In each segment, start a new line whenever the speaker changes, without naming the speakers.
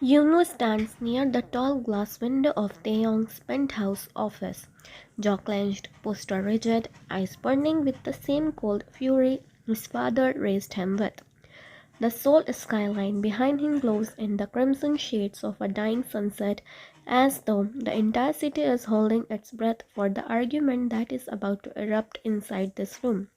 Yunu stands near the tall glass window of Taehyung's penthouse office, jaw clenched, posture rigid, eyes burning with the same cold fury his father raised him with. The Seoul skyline behind him glows in the crimson shades of a dying sunset, as though the entire city is holding its breath for the argument that is about to erupt inside this room.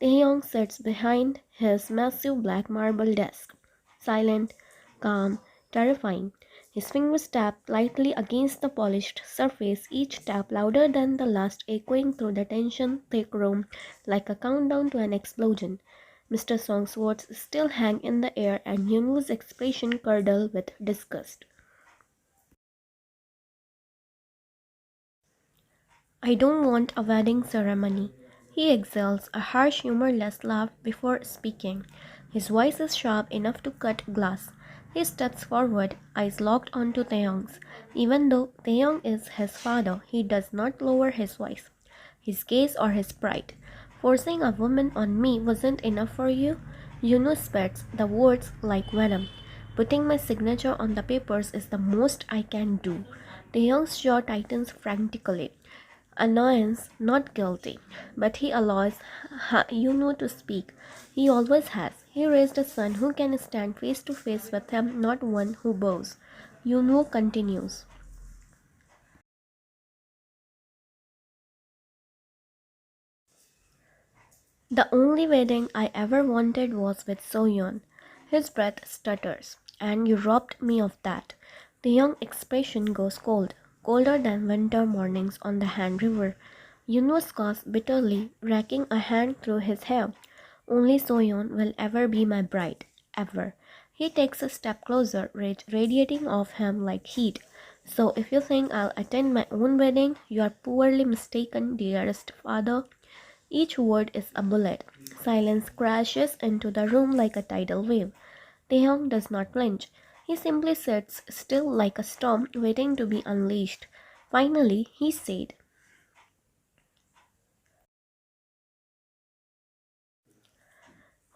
Taehyung sits behind his massive black marble desk, silent, calm, terrifying. His fingers tap lightly against the polished surface, each tap louder than the last, echoing through the tension-thick room like a countdown to an explosion. Mr. Song's words still hang in the air, and Yunu's expression curdle with disgust. I don't want a wedding ceremony. He exhales a harsh, humorless laugh before speaking. His voice is sharp enough to cut glass. He steps forward, eyes locked onto Taeyong's. Even though Taeyong is his father, he does not lower his voice, his gaze, or his pride. Forcing a woman on me wasn't enough for you? Yunus spits the words like venom. Putting my signature on the papers is the most I can do. Taeyong's jaw tightens frantically. Annoyance, not guilty, but he allows to speak. He always has. He raised a son who can stand face to face with him, not one who bows. Continues. The only wedding I ever wanted was with Soyeon. His breath stutters, and you robbed me of that. The young expression goes cold, colder than winter mornings on the Han River. Yunus coughs bitterly, racking a hand through his hair. Only Soyeon will ever be my bride, ever. He takes a step closer, rage radiating off him like heat. So if you think I'll attend my own wedding, you are poorly mistaken, dearest father. Each word is a bullet. Silence crashes into the room like a tidal wave. Taehyung does not flinch. He simply sits still like a storm waiting to be unleashed. Finally, he said,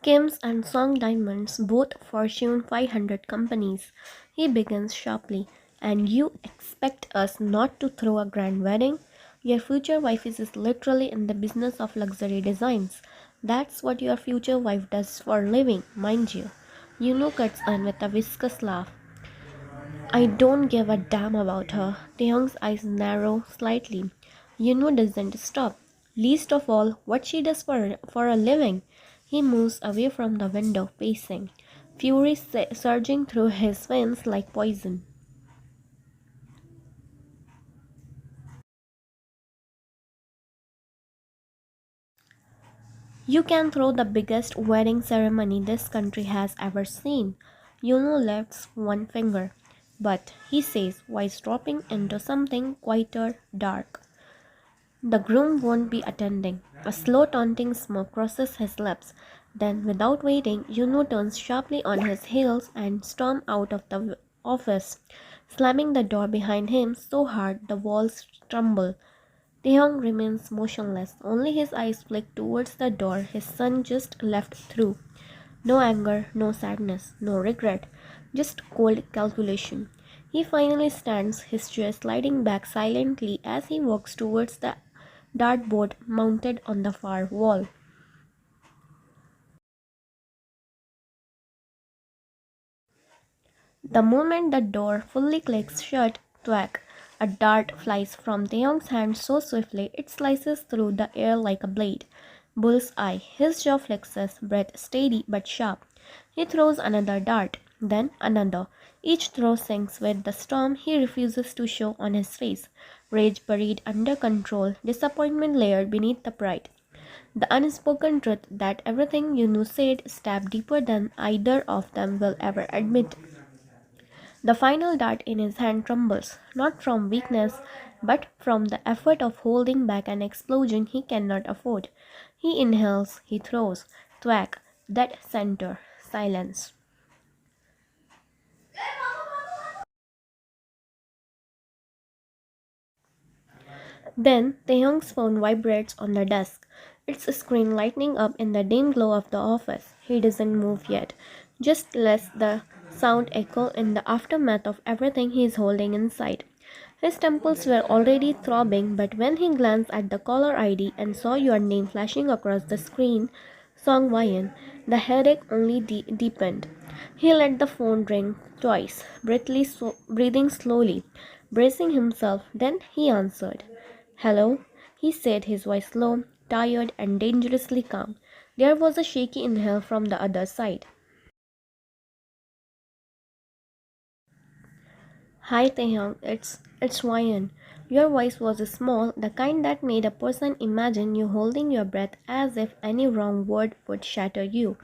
Kim's and Song Diamonds, both Fortune 500 companies. He begins sharply. And you expect us not to throw a grand wedding? Your future wife is literally in the business of luxury designs. That's what your future wife does for a living, mind you. Yuno cuts in with a viscous laugh. I don't give a damn about her. Taehyung's eyes narrow slightly. Yuno doesn't stop. Least of all, what she does for a living. He moves away from the window, pacing, fury surging through his veins like poison. You can throw the biggest wedding ceremony this country has ever seen. Yuno lifts one finger. But, he says, voice dropping into something quieter, dark. The groom won't be attending. A slow taunting smoke crosses his lips. Then, without waiting, Yuno turns sharply on his heels and storms out of the office, slamming the door behind him so hard the walls tremble. Taehyung remains motionless, only his eyes flick towards the door his son just left through. No anger, no sadness, no regret, just cold calculation. He finally stands, his chair sliding back silently as he walks towards the dartboard mounted on the far wall. The moment the door fully clicks shut, thwack, a dart flies from Taeyong's hand so swiftly it slices through the air like a blade. Bull's eye, his jaw flexes, breath steady but sharp. He throws another dart, then another. Each throw sinks with the storm he refuses to show on his face. Rage buried under control, disappointment layered beneath the pride. The unspoken truth that everything Yunus said stabbed deeper than either of them will ever admit. The final dart in his hand trembles, not from weakness, but from the effort of holding back an explosion he cannot afford. He inhales, he throws, thwack, dead center, silence. Then Taehyung's phone vibrates on the desk, its screen lighting up in the dim glow of the office. He doesn't move yet, just lets the sound echo in the aftermath of everything he is holding inside. His temples were already throbbing, but when he glanced at the caller ID and saw your name flashing across the screen, Song Wyan, the headache only deepened. He let the phone ring twice, breathing slowly, bracing himself. Then he answered. "Hello," he said, his voice low, tired, and dangerously calm. There was a shaky inhale from the other side. "Hi Taehyung, it's Ryan." Your voice was small, the kind that made a person imagine you holding your breath as if any wrong word would shatter you.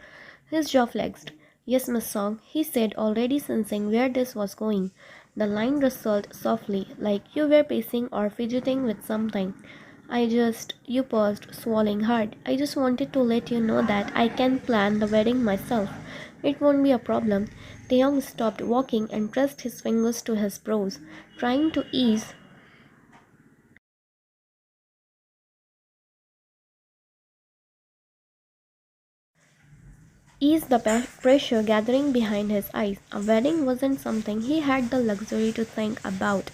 His jaw flexed. "Yes, Miss Song," he said, already sensing where this was going. The line rustled softly, like you were pacing or fidgeting with something. You paused, swallowing hard. "I just wanted to let you know that I can plan the wedding myself. It won't be a problem." Taeyong stopped walking and pressed his fingers to his brows, trying to ease the pressure gathering behind his eyes. A wedding wasn't something he had the luxury to think about,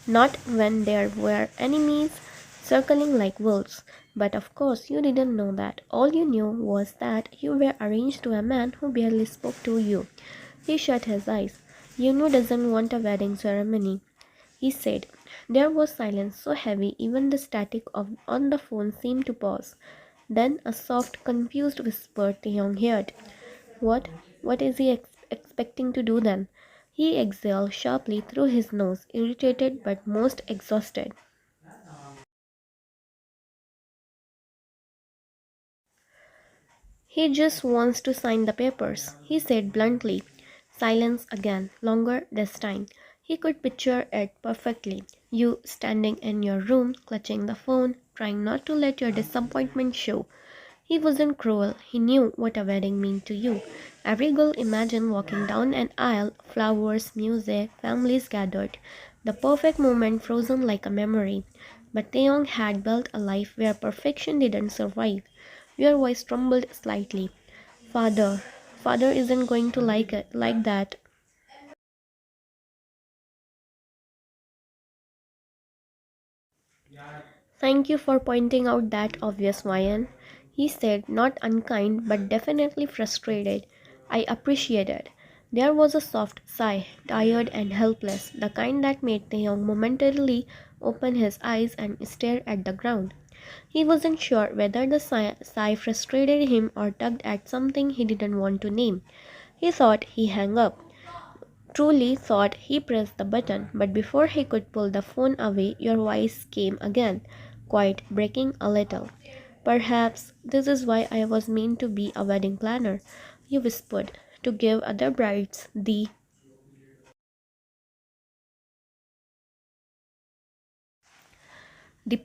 not when there were enemies circling like wolves. But of course, you didn't know that. All you knew was that you were arranged to a man who barely spoke to you. He shut his eyes. "You know doesn't want a wedding ceremony," he said. There was silence so heavy even the static on the phone seemed to pause. Then a soft, confused whisper Taeyong heard. "What? What is he expecting to do then?" He exhaled sharply through his nose, irritated but most exhausted. "He just wants to sign the papers," he said bluntly. Silence again, longer this time. He could picture it perfectly. You standing in your room, clutching the phone, trying not to let your disappointment show. He wasn't cruel. He knew what a wedding meant to you. Every girl imagined walking down an aisle, flowers, music, families gathered. The perfect moment frozen like a memory. But Taeyong had built a life where perfection didn't survive. Your voice trembled slightly. Father, Father isn't going to like it like that. "Thank you for pointing out that obvious, Ryan," he said, not unkind but definitely frustrated. "I appreciate it." There was a soft sigh, tired and helpless, the kind that made Taeyong momentarily open his eyes and stare at the ground. He wasn't sure whether the sigh frustrated him or tugged at something he didn't want to name. He thought he hung up. Truly thought he pressed the button, but before he could pull the phone away, your voice came again, quite breaking a little. "Perhaps this is why I was meant to be a wedding planner," you whispered, "to give other brides the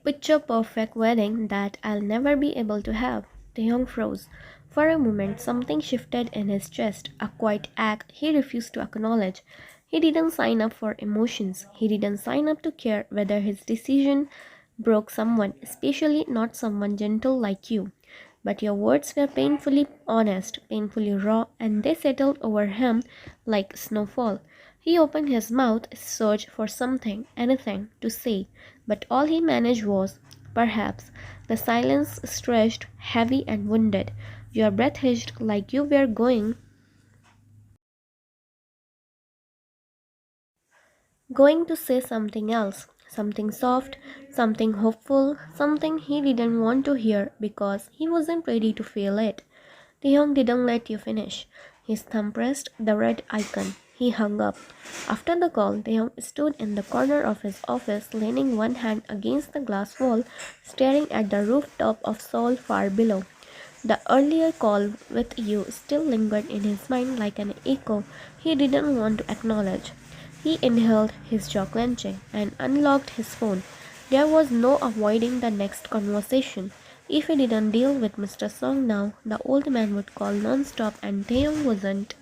picture perfect wedding that I'll never be able to have." Taehyung froze. For a moment, something shifted in his chest, a quiet ache he refused to acknowledge. He didn't sign up for emotions. He didn't sign up to care whether his decision broke someone, especially not someone gentle like you. But your words were painfully honest, painfully raw, and they settled over him like snowfall. He opened his mouth, searched for something, anything, to say, but all he managed was, "Perhaps." The silence stretched, heavy and wounded. Your breath hitched like you were going to say something else, something soft, something hopeful, something he didn't want to hear because he wasn't ready to feel it. Taehyung didn't let you finish. His thumb pressed the red icon. He hung up. After the call, Taehyung stood in the corner of his office, leaning one hand against the glass wall, staring at the rooftop of Seoul far below. The earlier call with you still lingered in his mind like an echo he didn't want to acknowledge. He inhaled, his jaw clenching, and unlocked his phone. There was no avoiding the next conversation. If he didn't deal with Mr. Song now, the old man would call non-stop and Taeyong wasn't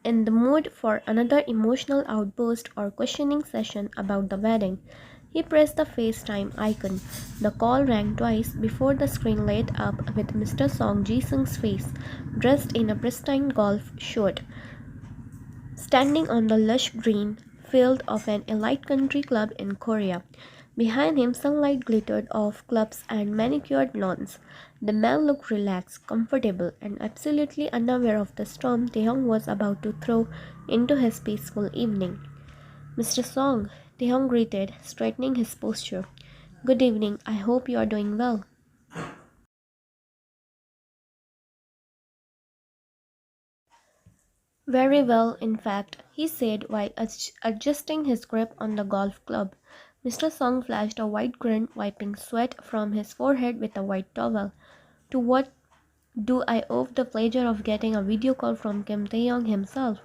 in the mood for another emotional outburst or questioning session about the wedding. He pressed the FaceTime icon. The call rang twice before the screen lit up with Mr. Song Ji-sung's face, dressed in a pristine golf shirt, standing on the lush green field of an elite country club in Korea. Behind him, sunlight glittered off clubs and manicured lawns. The man looked relaxed, comfortable, and absolutely unaware of the storm Taehyung was about to throw into his peaceful evening. Mr. Song, Taehyung greeted, straightening his posture. Good evening, I hope you are doing well. Very well, in fact, he said while adjusting his grip on the golf club. Mr. Song flashed a wide grin, wiping sweat from his forehead with a white towel. To what do I owe the pleasure of getting a video call from Kim Tae-young himself?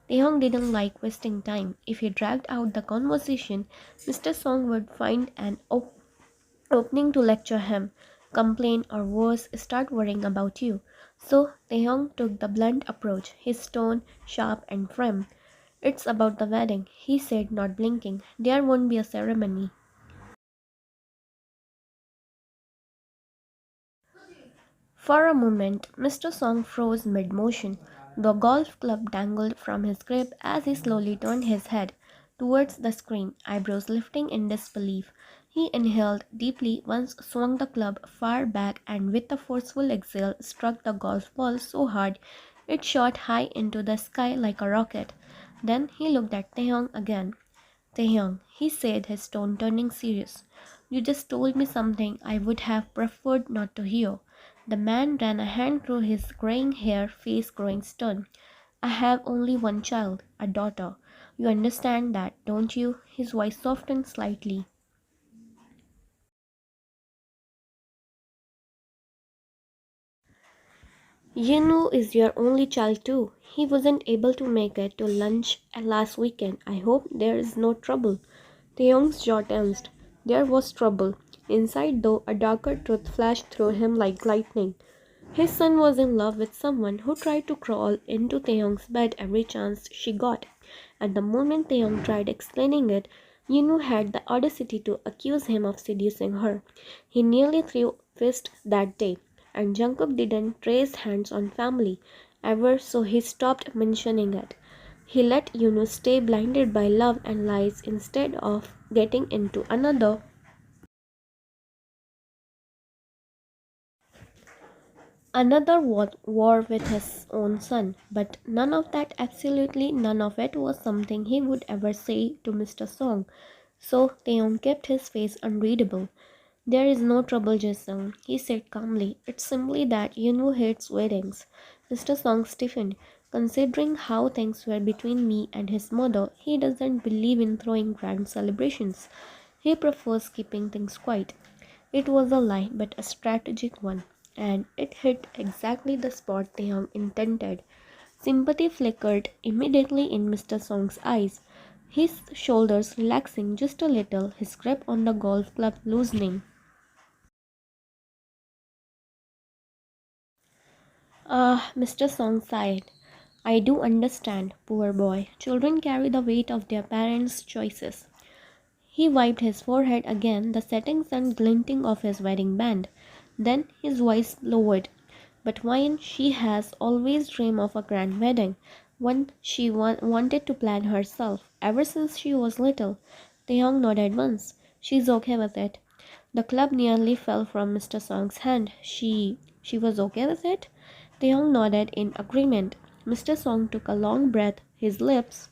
Tae-young didn't like wasting time. If he dragged out the conversation, Mr. Song would find an opening to lecture him, complain, or worse, start worrying about you. So Taehyung took the blunt approach, his tone sharp and firm. It's about the wedding, he said, not blinking. There won't be a ceremony. For a moment, Mr. Song froze mid-motion. The golf club dangled from his grip as he slowly turned his head towards the screen, eyebrows lifting in disbelief. He inhaled deeply, once swung the club far back, and with a forceful exhale struck the golf ball so hard it shot high into the sky like a rocket. Then he looked at Taehyung again. Taehyung, he said, his tone turning serious. You just told me something I would have preferred not to hear. The man ran a hand through his graying hair, face growing stern. I have only one child, a daughter. You understand that, don't you? His voice softened slightly. Yinu is your only child too. He wasn't able to make it to lunch last weekend. I hope there is no trouble. Taeyong's jaw tensed. There was trouble. Inside, though, a darker truth flashed through him like lightning. His son was in love with someone who tried to crawl into Taeyong's bed every chance she got. At the moment Taeyong tried explaining it, Yinu had the audacity to accuse him of seducing her. He nearly threw a fist that day, and Jungkook didn't raise hands on family ever, so he stopped mentioning it. He let Yunu stay blinded by love and lies instead of getting into another war with his own son. But none of that, absolutely none of it, was something he would ever say to Mr. Song. So Taeyong kept his face unreadable. There is no trouble, Jason, he said calmly. It's simply that Yunwoo hates weddings. Mr. Song stiffened. Considering how things were between me and his mother, he doesn't believe in throwing grand celebrations. He prefers keeping things quiet. It was a lie, but a strategic one, and it hit exactly the spot Taeyong intended. Sympathy flickered immediately in Mr. Song's eyes, his shoulders relaxing just a little, his grip on the golf club loosening. Ah, Mr. Song sighed. I do understand, poor boy. Children carry the weight of their parents' choices. He wiped his forehead again, the setting sun glinting off his wedding band. Then his voice lowered. But Wine, she has always dreamed of a grand wedding, one she wanted to plan herself, ever since she was little. Taeyong nodded once. She's okay with it. The club nearly fell from Mr. Song's hand. She was okay with it? Taeyong nodded in agreement. Mr. Song took a long breath, his lips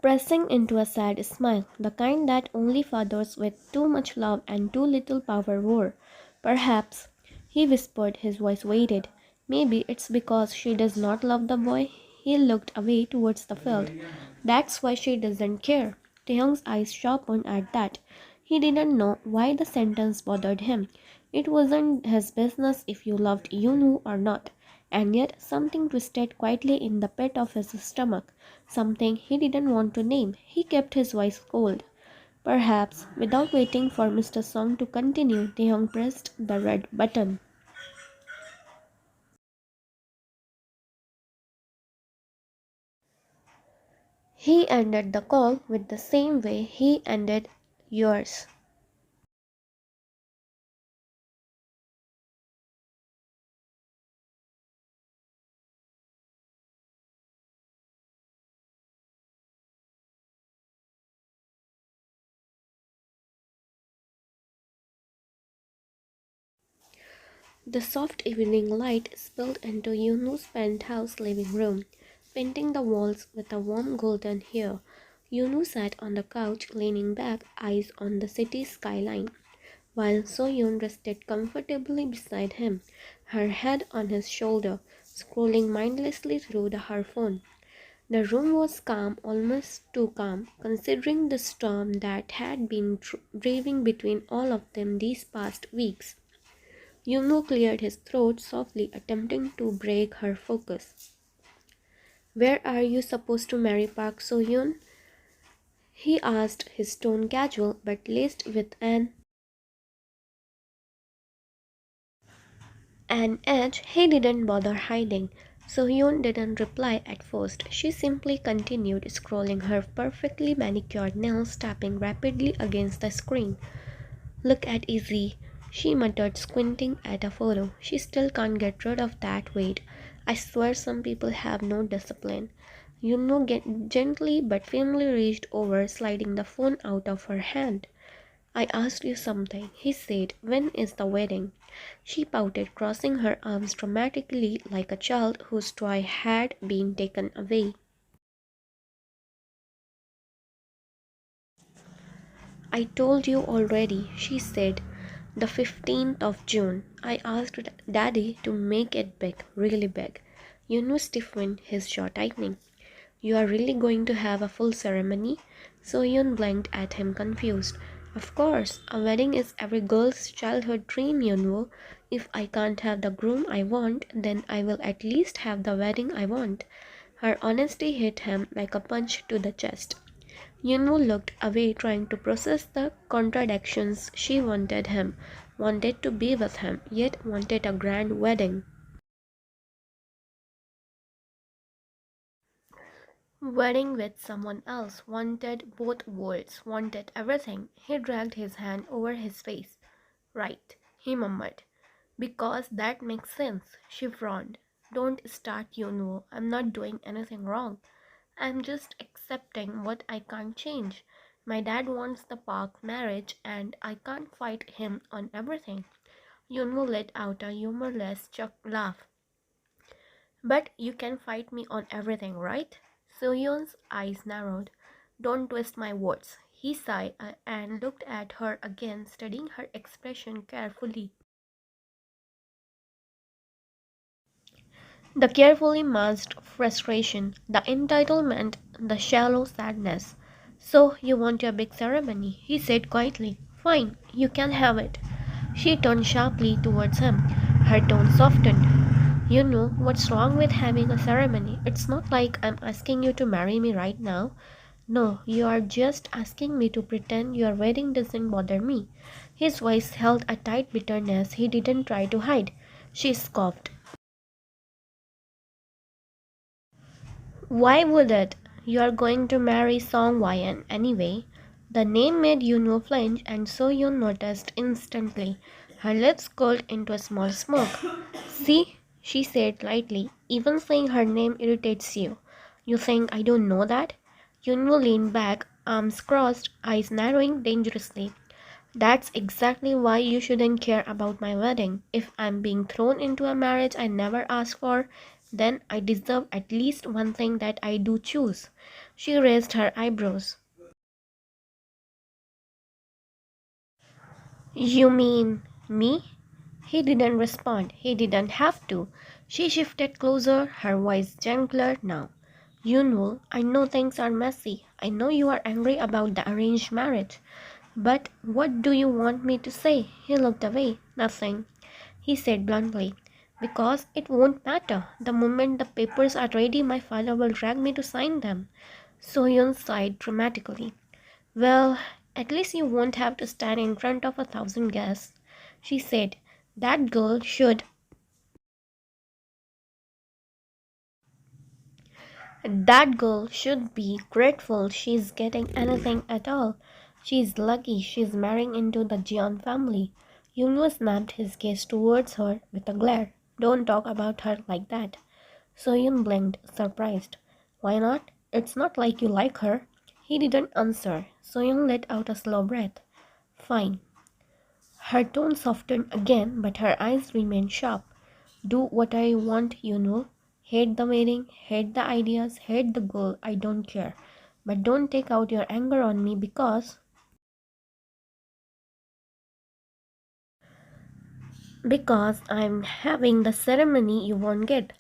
pressing into a sad smile, the kind that only fathers with too much love and too little power wore. Perhaps, he whispered, his voice weighted. Maybe it's because she does not love the boy. He looked away towards the field. That's why she doesn't care. Taehyung's eyes sharpened at that. He didn't know why the sentence bothered him. It wasn't his business if you loved Yunu or not. And yet something twisted quietly in the pit of his stomach, something he didn't want to name. He kept his voice cold. Perhaps, without waiting for Mr. Song to continue, Taehyung pressed the red button. He ended the call with the same way he ended yours. The soft evening light spilled into Yunu's penthouse living room, painting the walls with a warm golden hue. Yunu sat on the couch, leaning back, eyes on the city skyline, while Soyun rested comfortably beside him, her head on his shoulder, scrolling mindlessly through her phone. The room was calm, almost too calm, considering the storm that had been raving between all of them these past weeks. Yungo cleared his throat softly, attempting to break her focus. "Where are you supposed to marry Park So-hyun?" he asked, his tone casual but laced with an edge he didn't bother hiding. So-hyun didn't reply at first. She simply continued scrolling her perfectly manicured nails, tapping rapidly against the screen. "Look at Izzy," she muttered, squinting at a photo. "She still can't get rid of that weight. I swear some people have no discipline." Gently but firmly reached over, sliding the phone out of her hand. "I asked you something," he said. "When is the wedding?" She pouted, crossing her arms dramatically like a child whose toy had been taken away. "I told you already," she said. "The 15th of June. I asked Daddy to make it big, really big." Stiffened, his jaw tightening. "You are really going to have a full ceremony?" Soyeon blinked at him, confused. "Of course, a wedding is every girl's childhood dream, If I can't have the groom I want, then I will at least have the wedding I want." Her honesty hit him like a punch to the chest. Yunwoo looked away, trying to process the contradictions. She wanted him, wanted to be with him, yet wanted a grand wedding. Wedding with someone else, wanted both worlds, wanted everything. He dragged his hand over his face. "Right," he murmured. "Because that makes sense." She frowned. "Don't start, Yunwoo. I'm not doing anything wrong. I'm just accepting what I can't change. My dad wants the Park marriage, and I can't fight him on everything." Yunwoo let out a humorless laugh. "But you can fight me on everything, right?" Soyeon's eyes narrowed. "Don't twist my words." He sighed and looked at her again, studying her expression carefully. The carefully masked frustration, the entitlement, the shallow sadness. "So you want your big ceremony," he said quietly. "Fine, you can have it." She turned sharply towards him. Her tone softened. "You know what's wrong with having a ceremony? It's not like I'm asking you to marry me right now. No, you are just asking me to pretend your wedding doesn't bother me." His voice held a tight bitterness he didn't try to hide. She scoffed. "Why would it? You are going to marry Song Wyan anyway." The name made Yunwo flinch, and So Yun noticed instantly. Her lips curled into a small smirk. "See," she said lightly, "even saying her name irritates you. You think I don't know that?" Yunwo leaned back, arms crossed, eyes narrowing dangerously. "That's exactly why you shouldn't care about my wedding. If I'm being thrown into a marriage I never asked for, then I deserve at least one thing that I do choose." She raised her eyebrows. "You mean me?" He didn't respond. He didn't have to. She shifted closer, her voice gentler now. "Yunwoo, I know things are messy. I know you are angry about the arranged marriage. But what do you want me to say?" He looked away. "Nothing," he said bluntly. "Because it won't matter. The moment the papers are ready, my father will drag me to sign them." Soyeon sighed dramatically. "Well, at least you won't have to stand in front of 1,000 guests," she said. "That girl should That girl should be grateful she's getting anything at all. She's lucky she's marrying into the Jian family. Yunyu snapped his gaze towards her with a glare. Don't talk about her like that. Soyun blinked, surprised. Why not? It's not like you like her. He didn't answer. Soyun let out a slow breath. Fine. Her tone softened again, but her eyes remained sharp. Do what I want, you know. Hate the wedding, hate the ideas, hate the girl, I don't care. But don't take out your anger on me because I'm having the ceremony you won't get.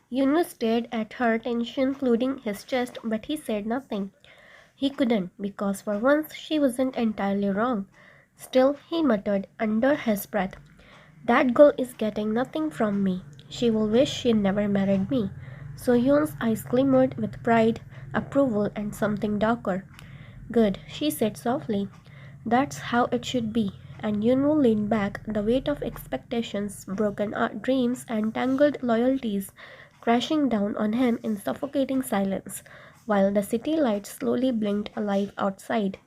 Yunus stared at her, tension flooding his chest, but he said nothing. He couldn't, because for once she wasn't entirely wrong. Still, he muttered under his breath, that girl is getting nothing from me. She will wish she never married me. So Yoon's eyes glimmered with pride, approval, and something darker. Good, she said softly. That's how it should be. And Yunwoo leaned back, the weight of expectations, broken dreams, and tangled loyalties crashing down on him in suffocating silence, while the city lights slowly blinked alive outside.